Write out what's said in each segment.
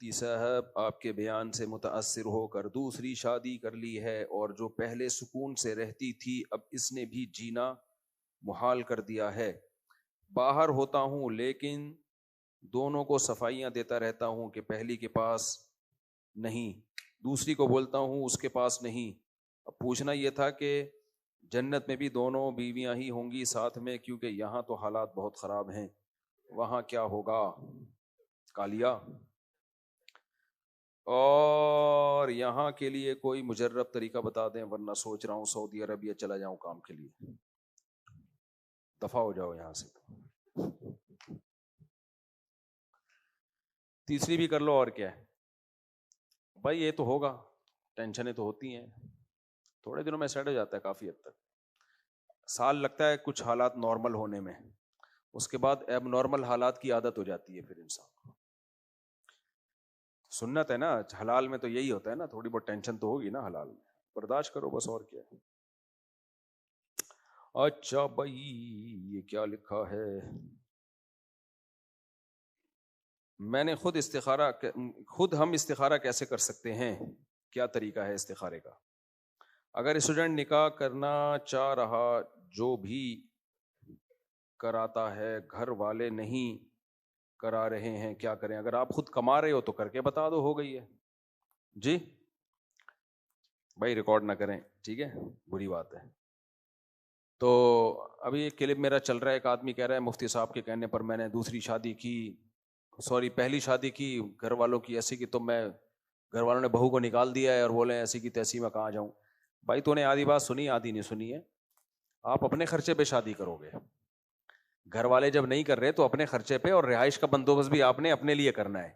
مفتی صاحب آپ کے بیان سے متاثر ہو کر دوسری شادی کر لی ہے اور جو پہلے سکون سے رہتی تھی اب اس نے بھی جینا محال کر دیا ہے. باہر ہوتا ہوں لیکن دونوں کو صفائیاں دیتا رہتا ہوں کہ پہلی کے پاس نہیں, دوسری کو بولتا ہوں اس کے پاس نہیں. اب پوچھنا یہ تھا کہ جنت میں بھی دونوں بیویاں ہی ہوں گی ساتھ میں, کیونکہ یہاں تو حالات بہت خراب ہیں, وہاں کیا ہوگا؟ کالیا. اور یہاں کے لیے کوئی مجرب طریقہ بتا دیں ورنہ سوچ رہا ہوں سعودی عربیہ چلا جاؤں کام کے لیے. دفع ہو جاؤ یہاں سے. تیسری بھی کر لو اور کیا ہے بھائی, یہ تو ہوگا, ٹینشنیں تو ہوتی ہیں, تھوڑے دنوں میں سیٹ ہو جاتا ہے کافی حد تک. سال لگتا ہے کچھ حالات نارمل ہونے میں, اس کے بعد ایب نارمل حالات کی عادت ہو جاتی ہے پھر انسان کو. سنت ہے نا, حلال میں تو یہی ہوتا ہے نا, تھوڑی بہت ٹینشن تو ہوگی نا حلال میں, برداشت کرو بس, اور کیا ہے. اچھا بھائی یہ کیا لکھا ہے, میں نے خود ہم استخارہ کیسے کر سکتے ہیں, کیا طریقہ ہے استخارے کا؟ اگر اسٹوڈنٹ نکاح کرنا چاہ رہا, جو بھی کراتا ہے گھر والے نہیں کرا رہے ہیں, کیا کریں؟ اگر آپ خود کما رہے ہو تو کر کے بتا دو, ہو گئی ہے جی. بھائی ریکارڈ نہ کریں, ٹھیک ہے, بری بات ہے. تو ابھی ایک کلپ میرا چل رہا ہے, ایک آدمی کہہ رہا ہے مفتی صاحب کے کہنے پر میں نے دوسری شادی کی, پہلی شادی کی گھر والوں کی ایسی کی, تو میں گھر والوں نے بہو کو نکال دیا ہے اور بولے ایسی کی تیسی میں کہاں جاؤں. بھائی تو نے آدھی بات سنی آدھی نہیں سنی ہے. آپ اپنے خرچے پہ شادی کرو گے, گھر والے جب نہیں کر رہے تو اپنے خرچے پہ, اور رہائش کا بندوبست بھی آپ نے اپنے لیے کرنا ہے.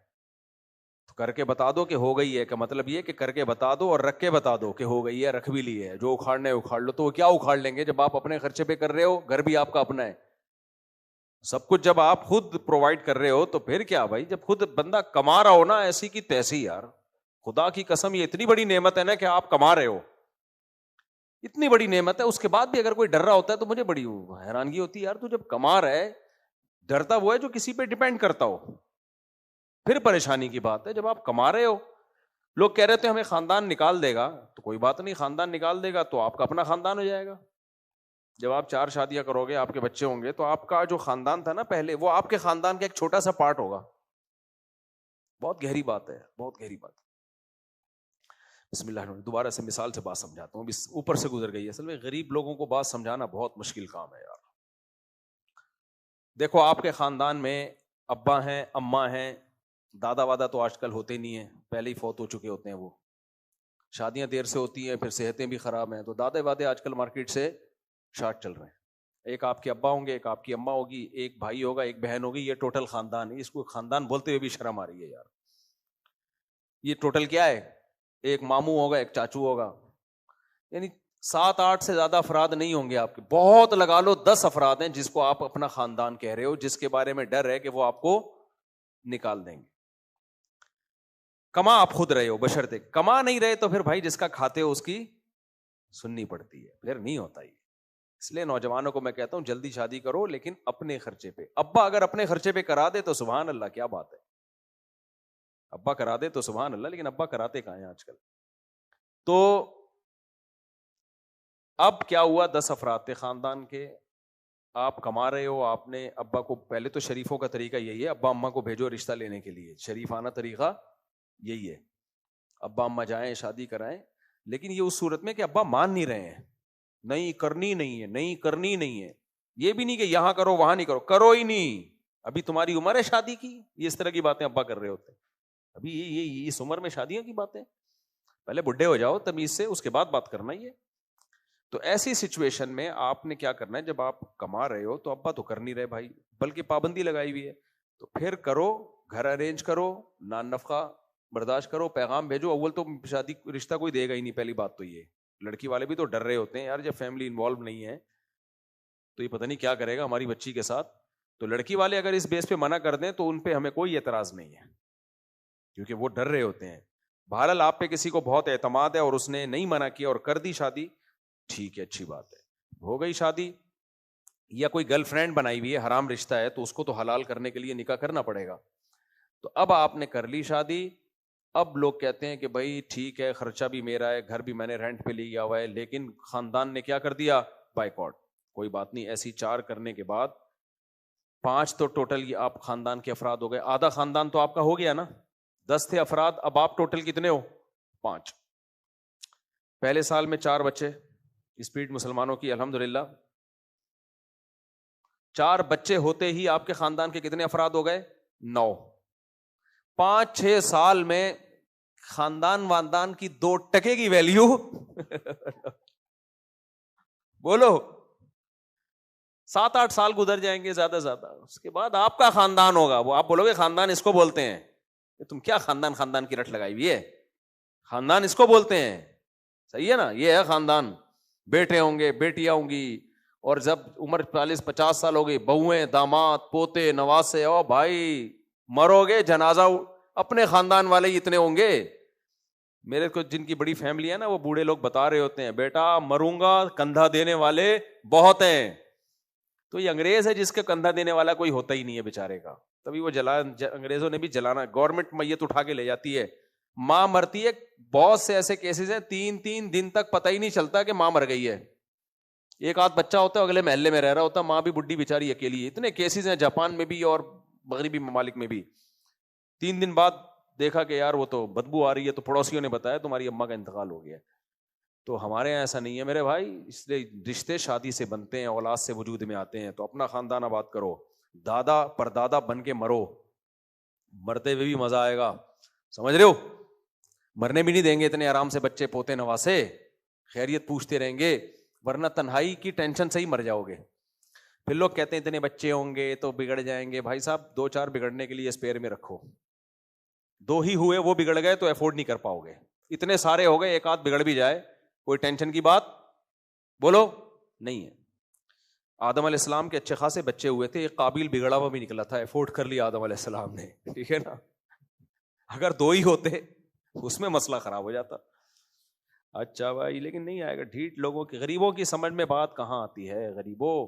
تو کر کے بتا دو کہ ہو گئی ہے, کا مطلب یہ کہ کر کے بتا دو اور رکھ کے بتا دو کہ ہو گئی ہے, رکھ بھی لی ہے, جو اکھاڑنے اکھاڑ لو. تو وہ کیا اکھاڑ لیں گے جب آپ اپنے خرچے پہ کر رہے ہو, گھر بھی آپ کا اپنا ہے, سب کچھ جب آپ خود پرووائڈ کر رہے ہو تو پھر کیا بھائی, جب خود بندہ کما رہا ہو نا ایسی کی تیسی, یار خدا کی قسم یہ اتنی بڑی نعمت ہے نا کہ آپ کما رہے ہو, اتنی بڑی نعمت ہے. اس کے بعد بھی اگر کوئی ڈر رہا ہوتا ہے تو مجھے بڑی حیرانگی ہوتی ہے, یار تو جب کما رہا ہے, ڈرتا وہ ہے جو کسی پہ ڈیپینڈ کرتا ہو, پھر پریشانی کی بات ہے. جب آپ کما رہے ہو, لوگ کہہ رہے تھے ہمیں خاندان نکال دے گا, تو کوئی بات نہیں, خاندان نکال دے گا تو آپ کا اپنا خاندان ہو جائے گا. جب آپ 4 شادیاں کرو گے, آپ کے بچے ہوں گے, تو آپ کا جو خاندان تھا نا پہلے, وہ آپ کے خاندان کا ایک چھوٹا سا پارٹ ہوگا. بہت گہری بات ہے, بہت گہری بات. بسم اللہ الرحمن, دوبارہ سے مثال سے بات سمجھاتا ہوں, اوپر سے گزر گئی ہے. اصل میں غریب لوگوں کو بات سمجھانا بہت مشکل کام ہے یار. دیکھو آپ کے خاندان میں ابا ہیں, اماں ہیں, دادا وادا تو آج کل ہوتے نہیں ہیں, پہلے ہی فوت ہو چکے ہوتے ہیں, وہ شادیاں دیر سے ہوتی ہیں, پھر صحتیں بھی خراب ہیں, تو دادے وادے آج کل مارکیٹ سے شارٹ چل رہے ہیں. ایک آپ کے ابا ہوں گے, ایک آپ کی اماں ہوگی, ایک بھائی ہوگا, ایک بہن ہوگی, یہ ٹوٹل خاندان ہے. اس کو خاندان بولتے ہوئے بھی شرم آ رہی ہے یار. یہ ٹوٹل کیا ہے, ایک ماموں ہوگا, ایک چاچو ہوگا, یعنی 7-8 سے زیادہ افراد نہیں ہوں گے آپ کے, بہت لگا لو 10 افراد ہیں جس کو آپ اپنا خاندان کہہ رہے ہو, جس کے بارے میں ڈر ہے کہ وہ آپ کو نکال دیں گے. کما آپ خود رہے ہو, بشرطے کما نہیں رہے تو پھر بھائی جس کا کھاتے ہو اس کی سننی پڑتی ہے, پھر نہیں ہوتا یہ. اس لیے نوجوانوں کو میں کہتا ہوں جلدی شادی کرو, لیکن اپنے خرچے پہ. ابا اگر اپنے خرچے پہ کرا دے تو سبحان اللہ, کیا بات ہے, ابا کرا دے تو سبحان اللہ, لیکن ابا کراتے کہاں ہیں آج کل. تو اب کیا ہوا, 10 افراد تھے خاندان کے, آپ کما رہے ہو, آپ نے ابا کو, پہلے تو شریفوں کا طریقہ یہی ہے, ابا اماں کو بھیجو رشتہ لینے کے لیے, شریفانہ طریقہ یہی ہے, ابا اماں جائیں شادی کرائیں. لیکن یہ اس صورت میں کہ ابا مان نہیں رہے ہیں, نہیں کرنی نہیں ہے, نہیں کرنی نہیں ہے. یہ بھی نہیں کہ یہاں کرو وہاں نہیں کرو, کرو ہی نہیں, ابھی تمہاری عمر ہے شادی کی. یہ اس طرح کی باتیں ابا کر رہے ہوتے ہیں, ابھی یہ اس عمر میں شادیوں کی باتیں, پہلے بڈھے ہو جاؤ تمیز سے, اس کے بعد بات کرنا. یہ تو ایسی سچویشن میں آپ نے کیا کرنا ہے, جب آپ کما رہے ہو تو ابا تو کر نہیں رہے بھائی, بلکہ پابندی لگائی ہوئی ہے, تو پھر کرو, گھر ارینج کرو, نان نفقہ برداشت کرو, پیغام بھیجو. اول تو شادی رشتہ کوئی دے گا ہی نہیں, پہلی بات تو یہ. لڑکی والے بھی تو ڈر رہے ہوتے ہیں یار, جب فیملی انوالو نہیں ہے تو یہ پتہ نہیں کیا کرے گا ہماری بچی کے ساتھ. تو لڑکی والے اگر اس بیس پہ منع کر دیں تو ان پہ ہمیں کوئی اعتراض نہیں ہے, کیونکہ وہ ڈر رہے ہوتے ہیں. بہرحال آپ پہ کسی کو بہت اعتماد ہے اور اس نے نہیں منع کیا اور کر دی شادی, ٹھیک ہے, اچھی بات ہے, ہو گئی شادی. یا کوئی گرل فرینڈ بنائی ہوئی ہے, حرام رشتہ ہے, تو اس کو تو حلال کرنے کے لیے نکاح کرنا پڑے گا. تو اب آپ نے کر لی شادی, اب لوگ کہتے ہیں کہ بھائی ٹھیک ہے, خرچہ بھی میرا ہے, گھر بھی میں نے رینٹ پہ لیا ہوا ہے, لیکن خاندان نے کیا کر دیا, بائیکاٹ. کوئی بات نہیں, ایسی 4 کرنے کے بعد 5 تو ٹوٹل یہ آپ خاندان کے افراد ہو گئے, آدھا خاندان تو آپ کا ہو گیا نا, 10 تھے افراد, اب آپ ٹوٹل کتنے ہو, 5. پہلے سال میں 4 بچے, اسپیڈ مسلمانوں کی الحمدللہ. 4 بچے ہوتے ہی آپ کے خاندان کے کتنے افراد ہو گئے, 9. 5-6 سال میں خاندان واندان کی 2 ٹکے کی ویلیو بولو, 7-8 سال گزر جائیں گے زیادہ زیادہ, اس کے بعد آپ کا خاندان ہوگا. وہ آپ بولو گے خاندان اس کو بولتے ہیں, تم کیا خاندان کی رٹ لگائی ہوئی ہے, خاندان اس کو بولتے ہیں, صحیح ہے نا, یہ ہے خاندان. بیٹے ہوں گے, بیٹیاں ہوں گی, اور جب عمر 40-50 سال ہو گئی, بہویں, داماد, پوتے, نواسے, او بھائی مرو گے, جنازہ اپنے خاندان والے ہی اتنے ہوں گے. میرے کو جن کی بڑی فیملی ہے نا, وہ بوڑھے لوگ بتا رہے ہوتے ہیں, بیٹا مروں گا, کندھا دینے والے بہت ہیں. تو یہ انگریز ہے جس کے کندھا دینے والا کوئی ہوتا ہی نہیں ہے بیچارے کا, تبھی وہ انگریزوں نے بھی جلانا, گورنمنٹ میت اٹھا کے لے جاتی ہے, ماں مرتی ہے. بہت سے ایسے کیسز ہیں 3 دن تک پتہ ہی نہیں چلتا کہ ماں مر گئی ہے. ایک آدھ بچہ ہوتا ہے اگلے محلے میں رہ رہا ہوتا, ماں بھی بڈھی بیچاری اکیلی. اتنے کیسز ہیں جاپان میں بھی اور مغربی ممالک میں بھی. 3 دن بعد دیکھا کہ یار وہ تو بدبو آ رہی ہے, تو پڑوسیوں نے بتایا تمہاری اماں کا انتقال ہو گیا. تو ہمارے یہاں ایسا نہیں ہے میرے بھائی, اس لیے رشتے شادی سے بنتے ہیں, اولاد سے وجود میں آتے ہیں. تو اپنا خاندان آباد کرو, دادا پردادا بن کے مرو, مرتے ہوئے بھی مزہ آئے گا, سمجھ رہے ہو, مرنے بھی نہیں دیں گے اتنے آرام سے بچے پوتے نواسے, خیریت پوچھتے رہیں گے, ورنہ تنہائی کی ٹینشن سے ہی مر جاؤ گے. پھر لوگ کہتے ہیں اتنے بچے ہوں گے تو بگڑ جائیں گے. بھائی صاحب 2-4 بگڑنے کے لیے اسپیئر میں رکھو, 2 ہی ہوئے وہ بگڑ گئے تو افورڈ نہیں کر پاؤ گے. اتنے سارے ہو گئے, ایک آدھ بگڑ بھی جائے کوئی ٹینشن کی بات بولو نہیں ہے. آدم علیہ السلام کے اچھے خاصے بچے ہوئے تھے, ایک قابیل بگڑا ہوا بھی نکلا تھا, افورڈ کر لیا آدم علیہ السلام نے, ٹھیک ہے نا. اگر 2 ہی ہوتے اس میں مسئلہ خراب ہو جاتا. اچھا بھائی, لیکن نہیں آئے گا, ڈھیٹ لوگوں کی, غریبوں کی سمجھ میں بات کہاں آتی ہے غریبوں.